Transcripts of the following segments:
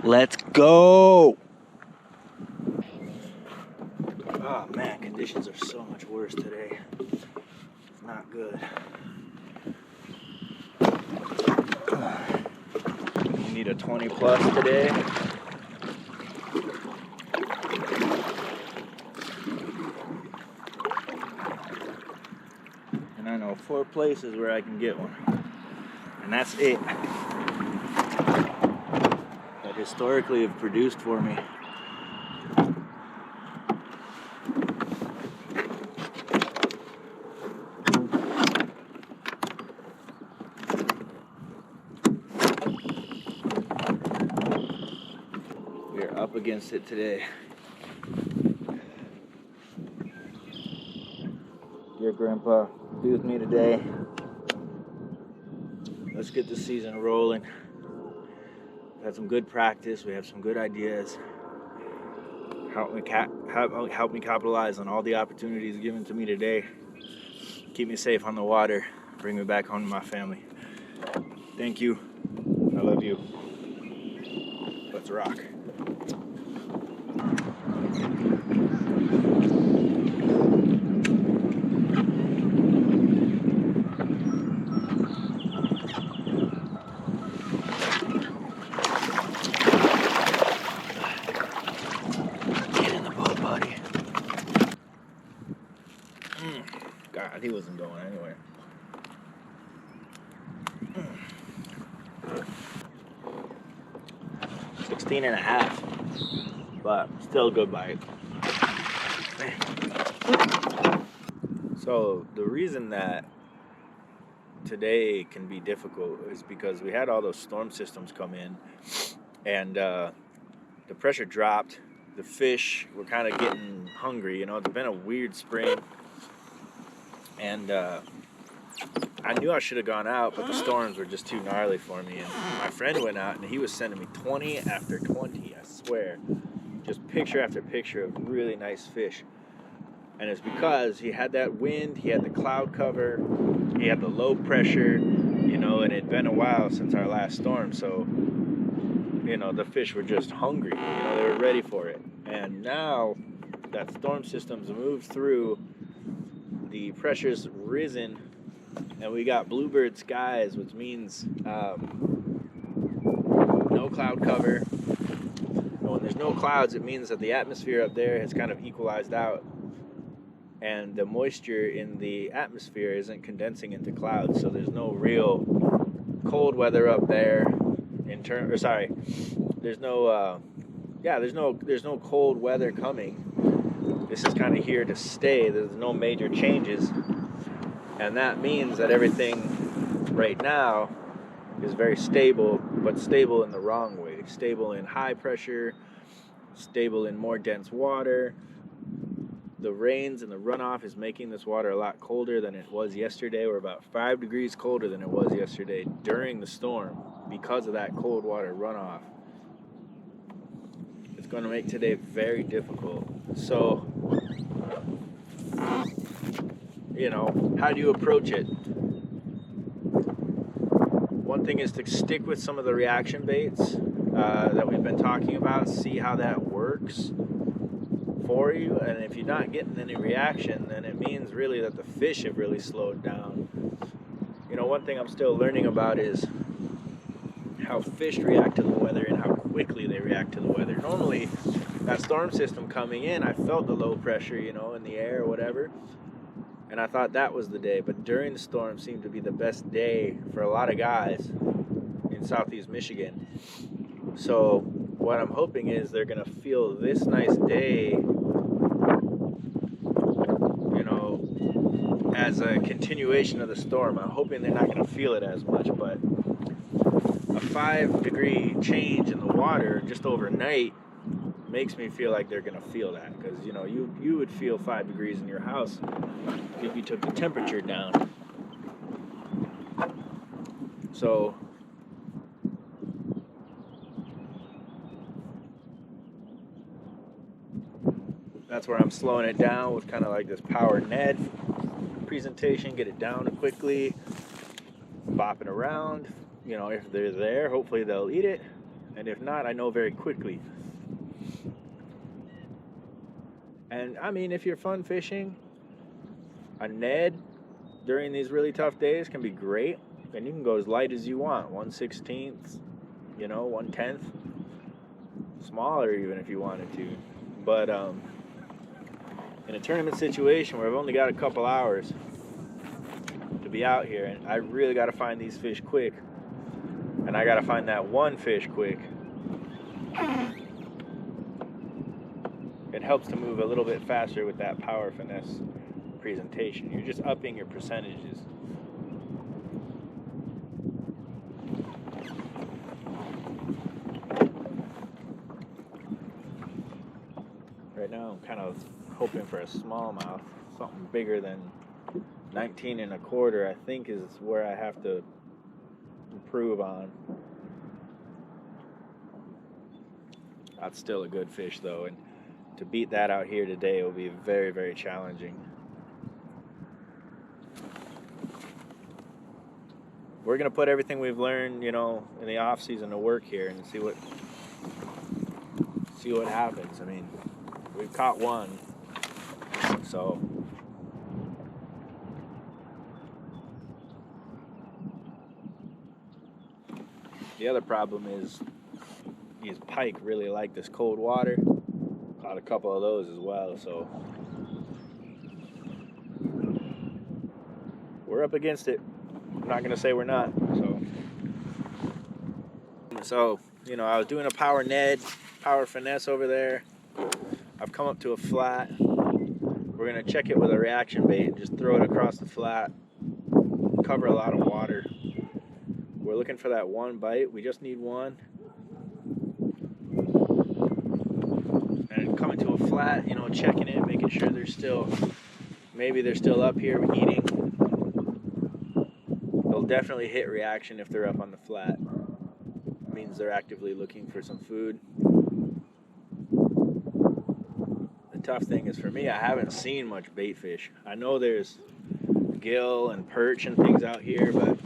Let's go! Oh man, conditions are so much worse today. Not good. You need a 20 plus today. And I know 4 places where I can get one. And that's it. That historically have produced for me. We're up against it today. Dear Grandpa, be with me today. Let's get the season rolling. We've had some good practice. We have some good ideas. Help me capitalize on all the opportunities given to me today. Keep me safe on the water. Bring me back home to my family. Thank you. I love you. Let's rock. God, he wasn't going anywhere. 16 and a half, but still a good bite. So the reason that today can be difficult is because we had all those storm systems come in, and the pressure dropped. The fish were kind of getting hungry. You know, it's been a weird spring. And I knew I should have gone out, but the storms were just too gnarly for me. And my friend went out, and he was sending me 20 after 20, I swear. Just picture after picture of really nice fish. And it's because he had that wind, he had the cloud cover, he had the low pressure, you know, and it had been a while since our last storm. So, you know, the fish were just hungry. You know, they were ready for it. And now that storm system's moved through, the pressure's risen, and we got bluebird skies, which means no cloud cover. And when there's no clouds, it means that the atmosphere up there has kind of equalized out, and the moisture in the atmosphere isn't condensing into clouds, so there's no real cold weather up there. There's no cold weather coming. This is kind of here to stay. There's no major changes. And that means that everything right now is very stable, but stable in the wrong way. Stable in high pressure, stable in more dense water. The rains and the runoff is making this water a lot colder than it was yesterday. We're about 5 degrees colder than it was yesterday during the storm because of that cold water runoff. It's going to make today very difficult. So, you know, how do you approach it? One thing is to stick with some of the reaction baits that we've been talking about, see how that works for you. And if you're not getting any reaction, then it means really that the fish have really slowed down. You know, one thing I'm still learning about is how fish react to the weather and how quickly they react to the weather. Normally, that storm system coming in, I felt the low pressure, you know, in the air or whatever, and I thought that was the day. But during the storm seemed to be the best day for a lot of guys in southeast Michigan. So what I'm hoping is they're going to feel this nice day, you know, as a continuation of the storm. I'm hoping they're not going to feel it as much, but a 5-degree change in the water just overnight makes me feel like they're going to feel that, because, you know, you would feel 5 degrees in your house if you took the temperature down. So that's where I'm slowing it down with kind of like this power Ned presentation, get it down quickly, bopping around. You know, if they're there, hopefully they'll eat it. And if not, I know very quickly. And I mean, if you're fun fishing, a Ned during these really tough days can be great. And you can go as light as you want, 1/16, 1/10, smaller even if you wanted to. But in a tournament situation where I've only got a couple hours to be out here, and I really got to find these fish quick, and I got to find that one fish quick, it helps to move a little bit faster with that power finesse presentation. You're just upping your percentages. Right now I'm kind of hoping for a smallmouth, something bigger than 19 1/4, I think, is where I have to improve on. That's still a good fish though, and to beat that out here today will be very, very challenging. We're gonna put everything we've learned, in the off season to work here and see what happens. I mean, we've caught one, so the other problem is these pike really like this cold water. Caught a couple of those as well, so we're up against it. I'm not gonna say we're not. So I was doing a power Ned, power finesse over there. I've come up to a flat. We're gonna check it with a reaction bait and just throw it across the flat. Cover a lot of water. We're looking for that one bite. We just need one. And coming to a flat, checking it, making sure maybe they're still up here eating. They'll definitely hit reaction if they're up on the flat. It means they're actively looking for some food. The tough thing is for me, I haven't seen much bait fish. I know there's gill and perch and things out here, but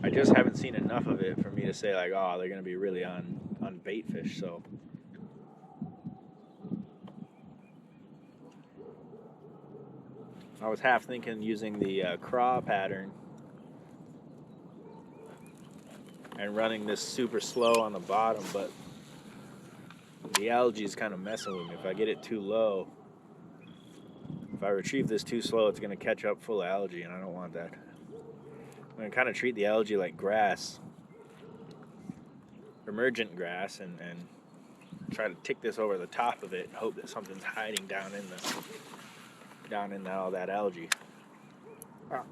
I just haven't seen enough of it for me to say like, oh, they're gonna be really on bait fish. So I was half thinking using the craw pattern and running this super slow on the bottom, but the algae is kind of messing with me. If I get it too low, if I retrieve this too slow, it's going to catch up full of algae, and I don't want that. I'm going to kind of treat the algae like grass, emergent grass, and try to tick this over the top of it and hope that something's hiding down in all that algae.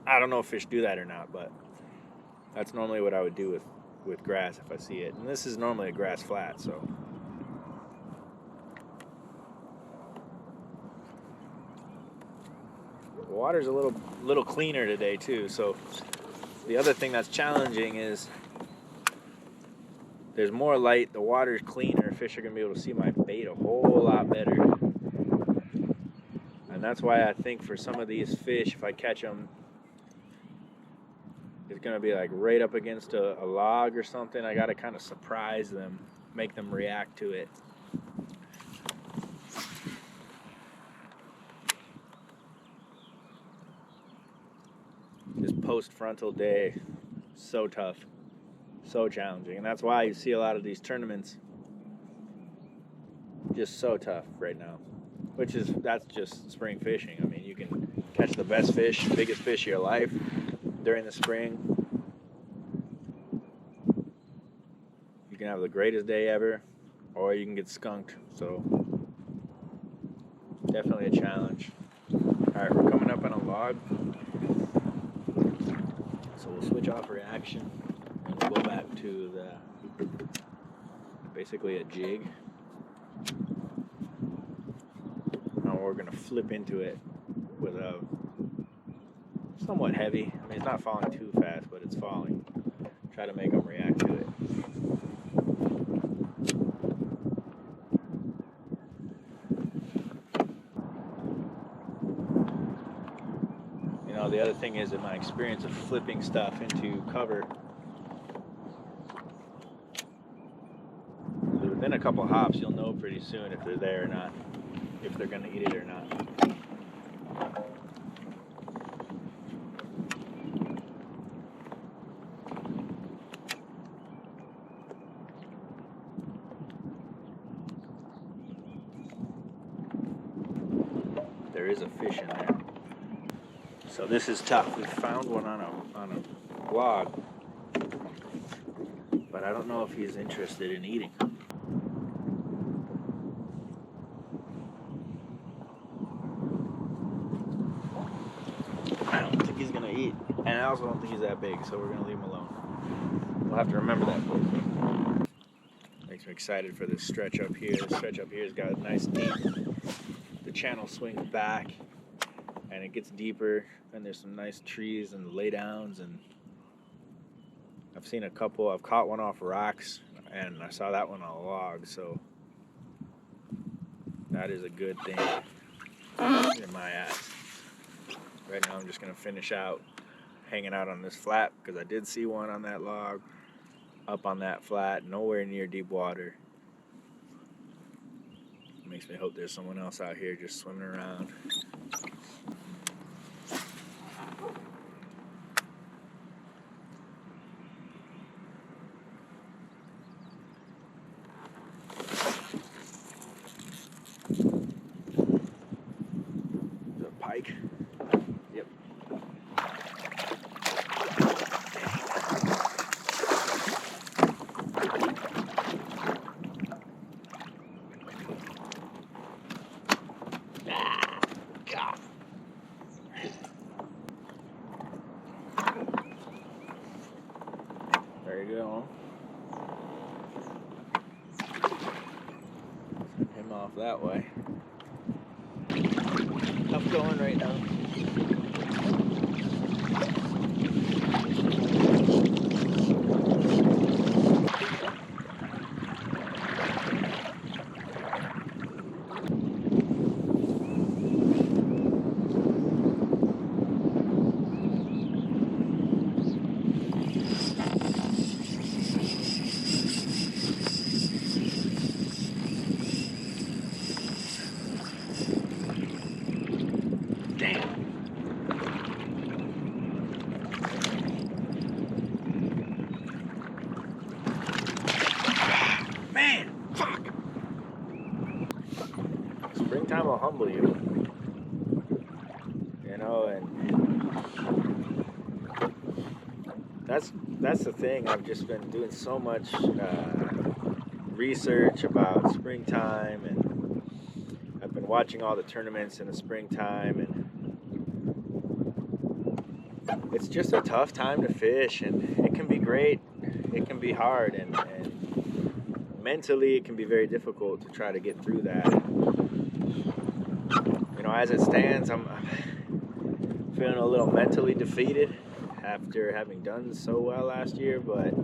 I don't know if fish do that or not, but that's normally what I would do with grass if I see it. And this is normally a grass flat, so the water's a little cleaner today too. So the other thing that's challenging is there's more light, the water's cleaner, fish are gonna be able to see my bait a whole lot better. And that's why I think for some of these fish, if I catch them, it's gonna be like right up against a log or something. I gotta kind of surprise them, make them react to it. This post-frontal day, so tough, so challenging. And that's why you see a lot of these tournaments just so tough right now. That's just spring fishing. I mean, you can catch the best fish, biggest fish of your life during the spring. You can have the greatest day ever, or you can get skunked. So definitely a challenge. All right, we're coming up on a log. So we'll switch off reaction and we'll go back to basically a jig. We're going to flip into it with a somewhat heavy. I mean, it's not falling too fast, but it's falling. Try to make them react to it. The other thing is, in my experience of flipping stuff into cover, Within a couple hops, you'll know pretty soon if they're there or not, if they're gonna eat it or not. There is a fish in there. So this is tough. We found one on a log, but I don't know if he's interested in eating. I don't think he's gonna eat, and I also don't think he's that big, so we're gonna leave him alone. We'll have to remember that. Makes me excited for this stretch up here. The stretch up here has got a nice deep. The channel swings back, and it gets deeper, and there's some nice trees and laydowns, and I've seen a couple. I've caught one off rocks, and I saw that one on a log, so that is a good thing in my eyes. Right now I'm just going to finish out hanging out on this flat, because I did see one on that log, up on that flat, nowhere near deep water. It makes me hope there's someone else out here just swimming around. Pike. Yep. Ah, God. There you go. Send him off that way. Tough going right now. Damn. Man, fuck. Springtime will humble you. You know, and that's the thing. I've just been doing so much research about springtime, and I've been watching all the tournaments in the springtime, and it's just a tough time to fish, and it can be great, it can be hard, and mentally it can be very difficult to try to get through that. You know, as it stands, I'm feeling a little mentally defeated after having done so well last year, but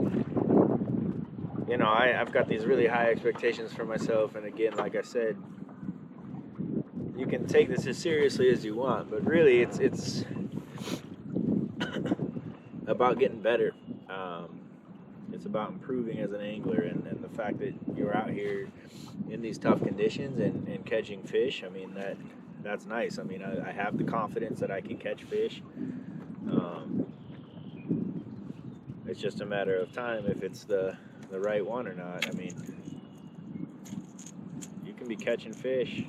you know, I've got these really high expectations for myself, and again, like I said, you can take this as seriously as you want, but really it's about getting better. It's about improving as an angler, and the fact that you're out here in these tough conditions and catching fish. I mean, that's nice. I mean, I have the confidence that I can catch fish. It's just a matter of time if it's the right one or not. I mean, you can be catching fish.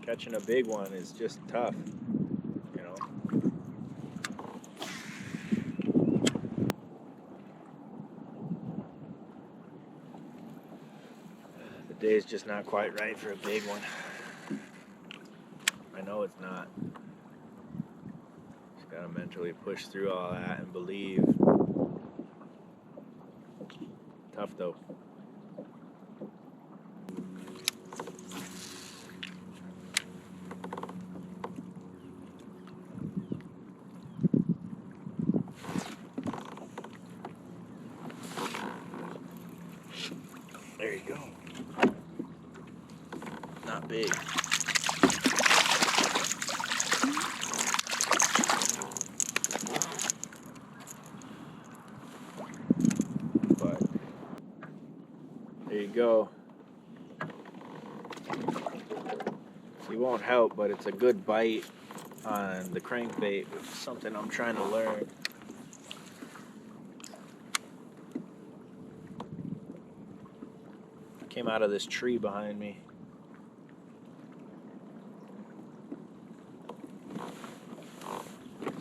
Catching a big one is just tough, you know. The day's just not quite right for a big one. I know it's not. Just gotta mentally push through all that and believe. Tough though. There you go. Not big. But there you go. It won't help, but it's a good bite on the crankbait. It's something I'm trying to learn. Came out of this tree behind me.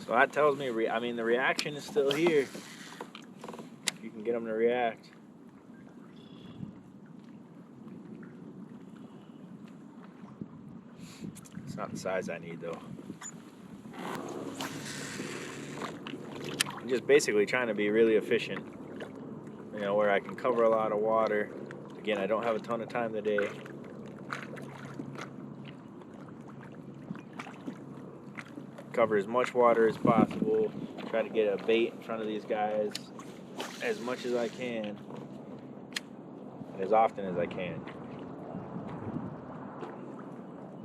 So that tells me, the reaction is still here. You can get them to react. It's not the size I need, though. I'm just basically trying to be really efficient, where I can cover a lot of water. Again, I don't have a ton of time today. Cover as much water as possible. Try to get a bait in front of these guys as much as I can and as often as I can.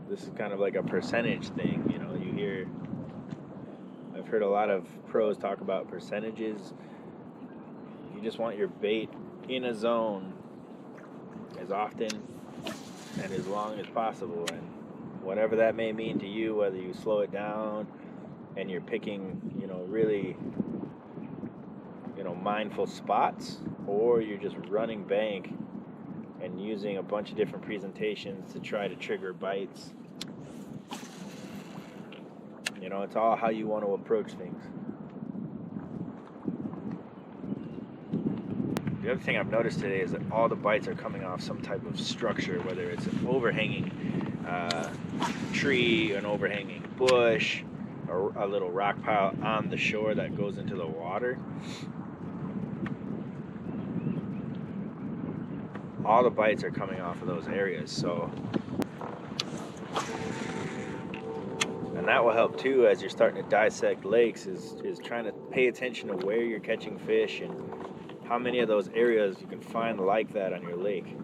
This is kind of like a percentage thing, I've heard a lot of pros talk about percentages. You just want your bait in a zone as often and as long as possible, and whatever that may mean to you, whether you slow it down and you're picking, really, mindful spots, or you're just running bank and using a bunch of different presentations to try to trigger bites. It's all how you want to approach things. The other thing I've noticed today is that all the bites are coming off some type of structure, whether it's an overhanging tree, an overhanging bush, or a little rock pile on the shore that goes into the water. All the bites are coming off of those areas, and that will help too as you're starting to dissect lakes, is trying to pay attention to where you're catching fish and how many of those areas you can find like that on your lake.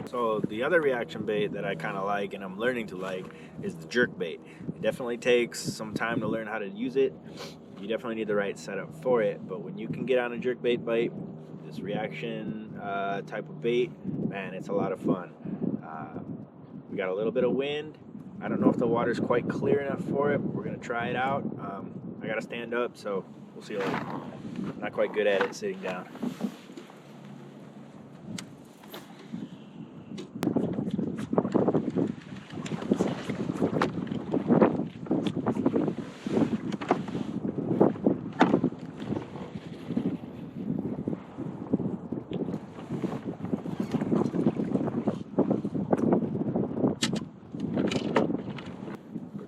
So the other reaction bait that I kind of like, and I'm learning to like, is the jerk bait. It definitely takes some time to learn how to use it. You definitely need the right setup for it, but when you can get on a jerk bait bite, this reaction type of bait, man, it's a lot of fun. We got a little bit of wind. I don't know if the water's quite clear enough for it, but we're gonna try it out. I gotta stand up, so we'll see later. Not quite good at it sitting down.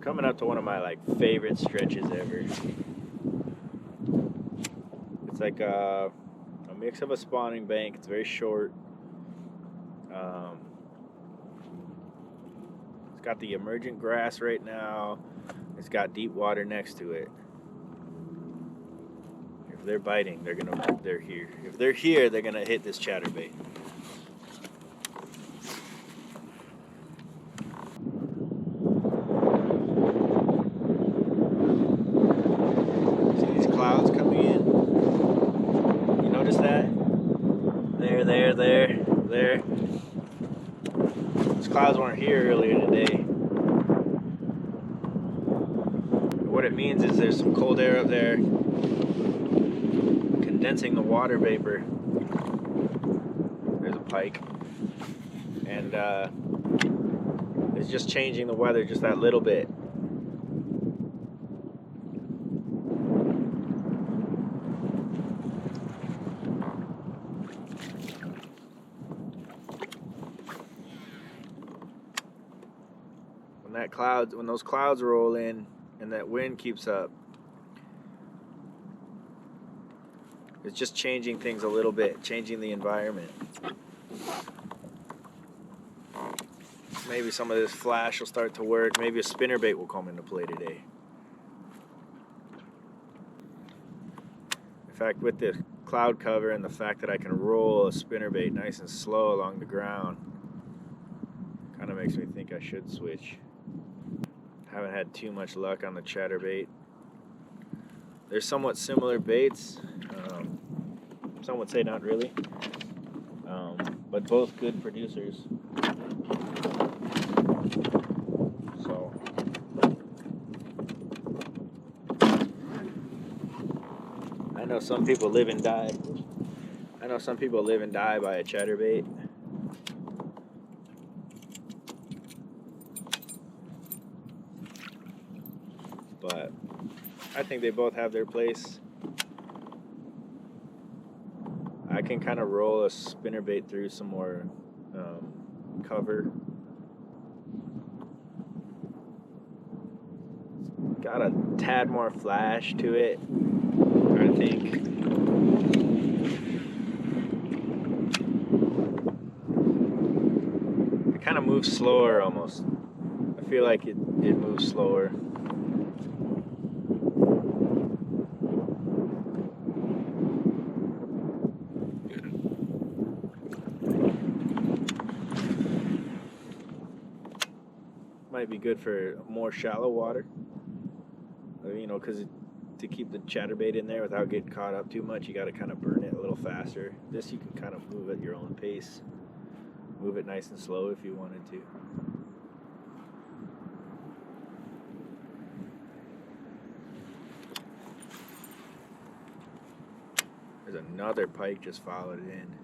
Coming up to one of my favorite stretches ever. It's like a mix of a spawning bank. It's very short. It's got the emergent grass right now. It's got deep water next to it. If they're biting, they're here. If they're here, they're gonna hit this chatterbait. Clouds coming in. You notice that? There. Those clouds weren't here earlier today. What it means is there's some cold air up there condensing the water vapor. There's a pike. And it's just changing the weather just that little bit. When those clouds roll in and that wind keeps up, it's just changing things a little bit, changing the environment. Maybe some of this flash will start to work. Maybe a spinnerbait will come into play today. In fact, with the cloud cover and the fact that I can roll a spinnerbait nice and slow along the ground, kind of makes me think I should switch. Haven't had too much luck on the chatterbait. They're somewhat similar baits. Some would say not really, but both good producers. know some people live and die. I know some people live and die by a chatterbait. But I think they both have their place. I can kind of roll a spinnerbait through some more cover. Got a tad more flash to it, I think. It kind of moves slower almost. I feel like it moves slower. Might be good for more shallow water, you know, because to keep the chatterbait in there without getting caught up too much, you got to kind of burn it a little faster. This you can kind of move at your own pace, move it nice and slow if you wanted to. There's another pike just followed it in.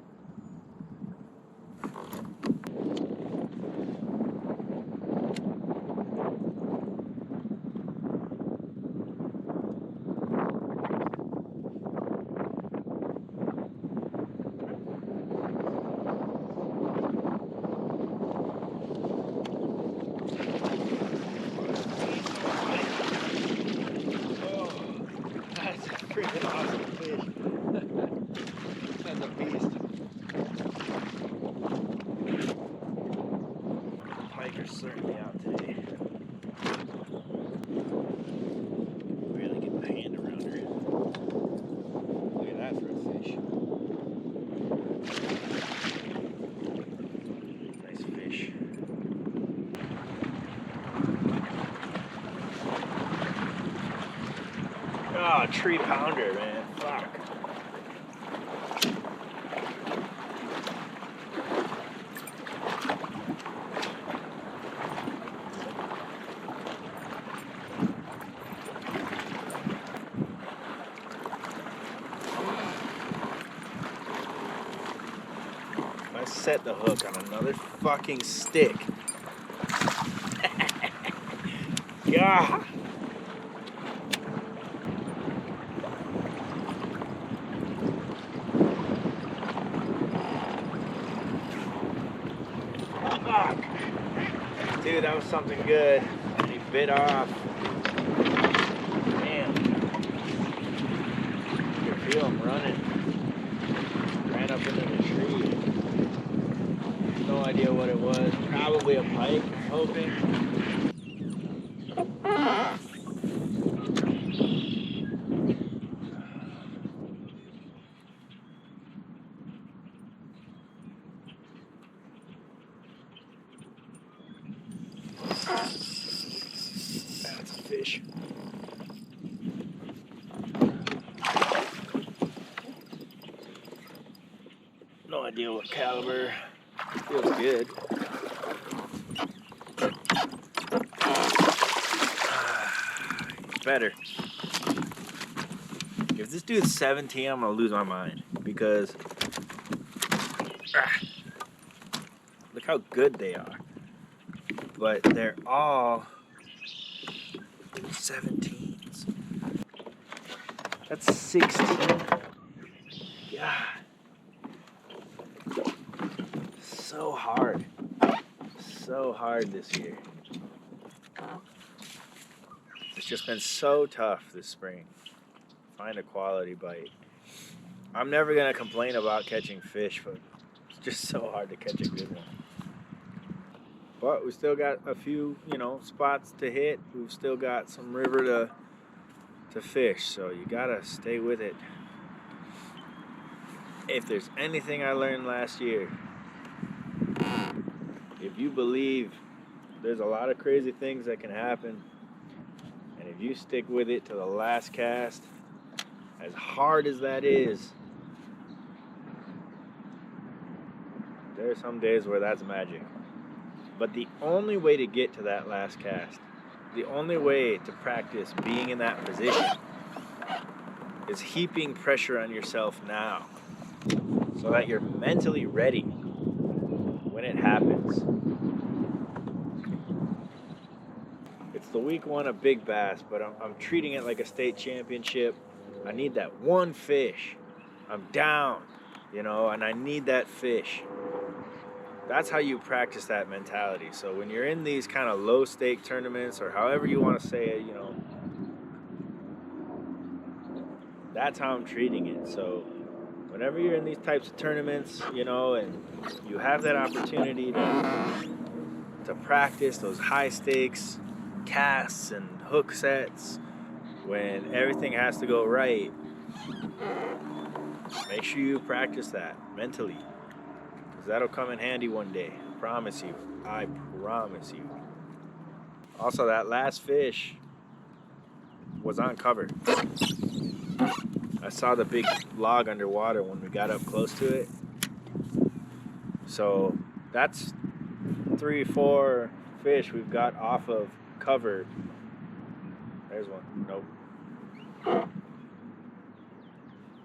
Freaking awesome fish. That's a beast. Pike are certainly out today. Really get my hand around her. Look at that for a fish. Nice fish. Oh, 3-pounder, man. Fuck. I set the hook on another fucking stick. Yeah. Dude, that was something good. He bit off. Damn. You can feel him running. Ran up into the tree. No idea what it was. Probably a pike, I'm hoping. That's a fish. No idea what caliber. Feels good. Better. If this dude's 17, I'm gonna lose my mind because look how good they are. But they're all 17s. That's 16. God. So hard. So hard this year. It's just been so tough this spring. Find a quality bite. I'm never gonna complain about catching fish, but it's just so hard to catch a good one. But we still got a few, you know, spots to hit. We've still got some river to fish, so you gotta stay with it. If there's anything I learned last year, if you believe there's a lot of crazy things that can happen, and if you stick with it to the last cast, as hard as that is, there are some days where that's magic. But the only way to get to that last cast, the only way to practice being in that position, is is heaping pressure on yourself now so that you're mentally ready when it happens. It's the week 1 of big bass, but I'm treating it like a state championship. I need that one fish. I'm down, you know, and I need that fish. That's how you practice that mentality. So when you're in these kind of low stake tournaments, or however you want to say it, you know, that's how I'm treating it. So whenever you're in these types of tournaments, you know, and you have that opportunity to practice those high stakes casts and hook sets, when everything has to go right, make sure you practice that mentally, because that'll come in handy one day. I promise you. I promise you. Also, that last fish was on cover. I saw the big log underwater when we got up close to it. So that's 3-4 fish we've got off of cover. There's one. Nope.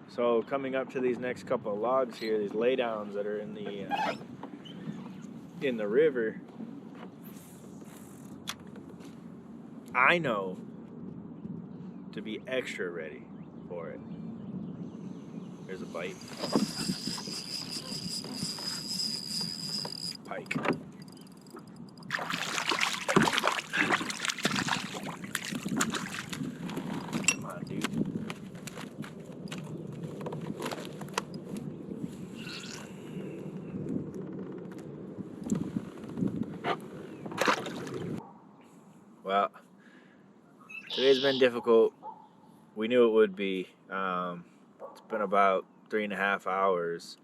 So coming up to these next couple of logs here, these laydowns that are in the river, I know to be extra ready for it. There's a bite. Pike. Come on, dude. Well, today's been difficult. We knew it would be. It's been about 3.5 hours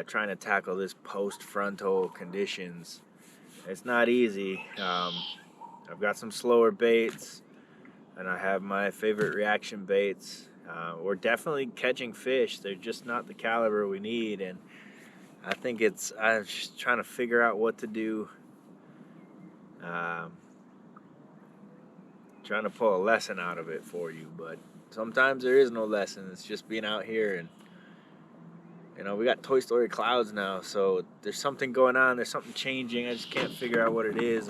trying to tackle this post-frontal conditions. It's not easy. I've got some slower baits, and I have my favorite reaction baits. We're definitely catching fish. They're just not the caliber we need, and I think I'm just trying to figure out what to do. Trying to pull a lesson out of it for you, but sometimes there is no lesson. It's just being out here, and you know, we got Toy Story clouds now, so there's something going on, there's something changing. I just can't figure out what it is.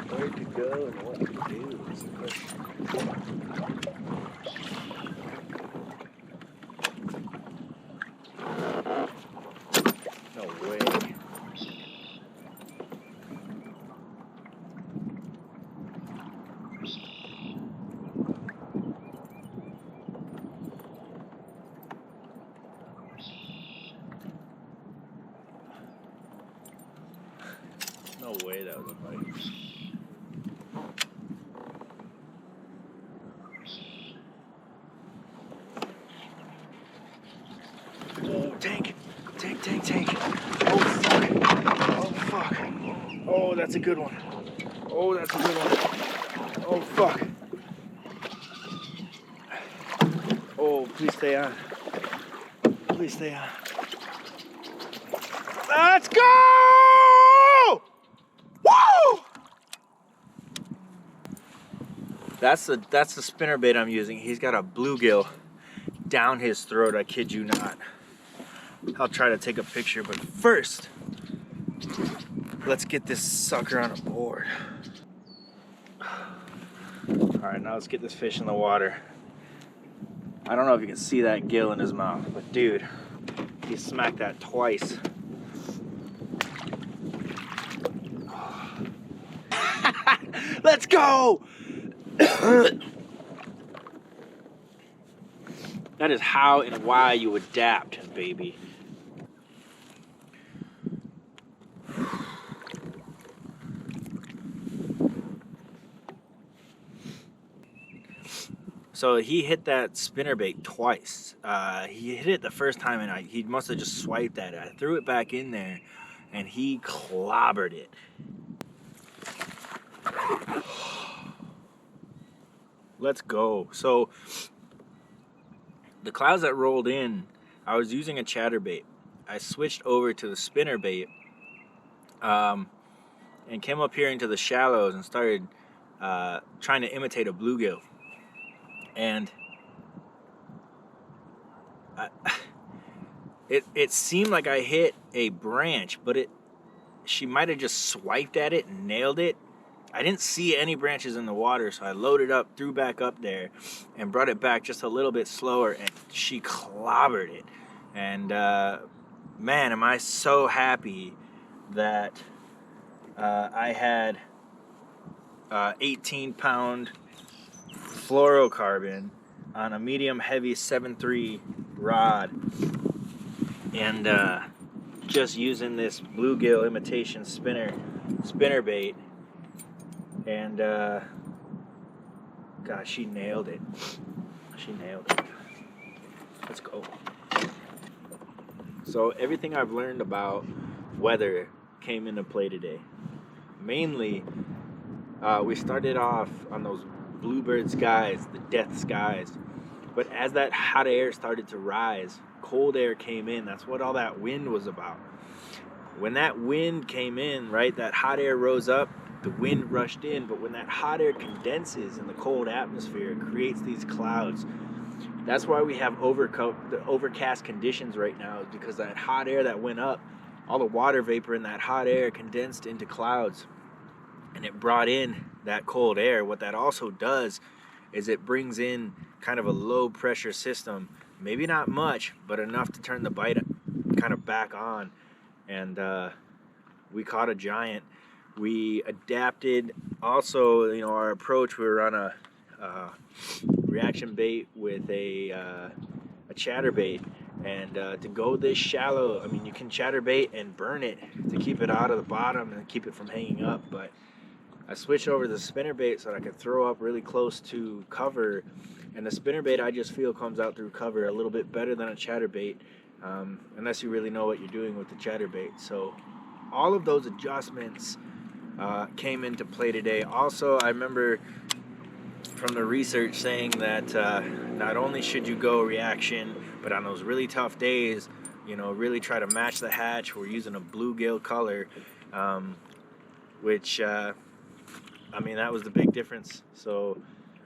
Where to go and what to do is the question. No way. No way that was a bite. Oh, tank. Oh, fuck. Oh, fuck. Oh, that's a good one. Oh, that's a good one. Oh, fuck. Oh, please stay on. Please stay on. Let's go! Woo! That's the spinnerbait I'm using. He's got a bluegill down his throat, I kid you not. I'll try to take a picture, but first, let's get this sucker on a board. All right, now let's get this fish in the water. I don't know if you can see that gill in his mouth, but dude, he smacked that twice. Let's go! That is how and why you adapt, baby. So he hit that spinnerbait twice. He hit it the first time, and he must have just swiped at it. I threw it back in there, and he clobbered it. Let's go. So the clouds that rolled in, I was using a chatterbait. I switched over to the spinnerbait, and came up here into the shallows and started trying to imitate a bluegill. And it seemed like I hit a branch, but she might have just swiped at it and nailed it. I didn't see any branches in the water, so I loaded up, threw back up there, and brought it back just a little bit slower, and she clobbered it. And man, am I so happy that I had 18-pound fluorocarbon on a medium heavy 7.3 rod, and just using this bluegill imitation spinner bait, and gosh, she nailed it. Let's go. So everything I've learned about weather came into play today. Mainly, we started off on those bluebird skies, the death skies. But as that hot air started to rise, cold air came in. That's what all that wind was about. When that wind came in, right, that hot air rose up, the wind rushed in. But when that hot air condenses in the cold atmosphere, it creates these clouds. That's why we have the overcast conditions right now, is because that hot air that went up, all the water vapor in that hot air condensed into clouds, and it brought in that cold air. What that also does is it brings in kind of a low pressure system, maybe not much, but enough to turn the bite kind of back on. And we caught a giant. We adapted also, our approach. We were on a reaction bait with a chatterbait, and to go this shallow, I mean, you can chatterbait and burn it to keep it out of the bottom and keep it from hanging up, but I switched over to the spinnerbait so that I could throw up really close to cover, and the spinnerbait I just feel comes out through cover a little bit better than a chatterbait, unless you really know what you're doing with the chatterbait. So all of those adjustments came into play today. Also, I remember from the research saying that not only should you go reaction, but on those really tough days, really try to match the hatch. We're using a bluegill color, which that was the big difference. So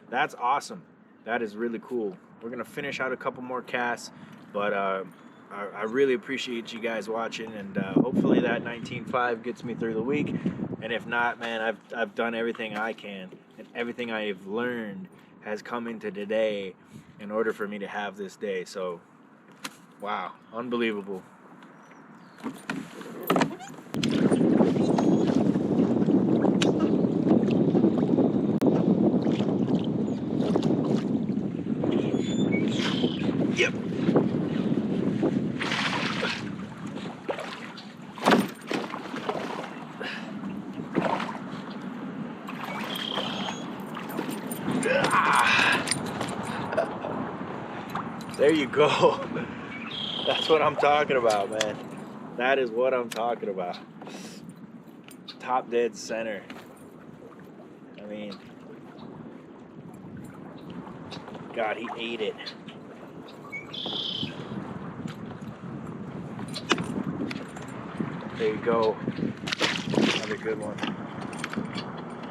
that's awesome. That is really cool. We're gonna finish out a couple more casts, but I really appreciate you guys watching, and hopefully that 19.5 gets me through the week. And if not, man, I've done everything I can, and everything I've learned has come into today in order for me to have this day. So, wow, unbelievable. Yep. There you go. That's what I'm talking about, man. That is what I'm talking about. Top dead center. I mean, God, he ate it. There you go. Another good one.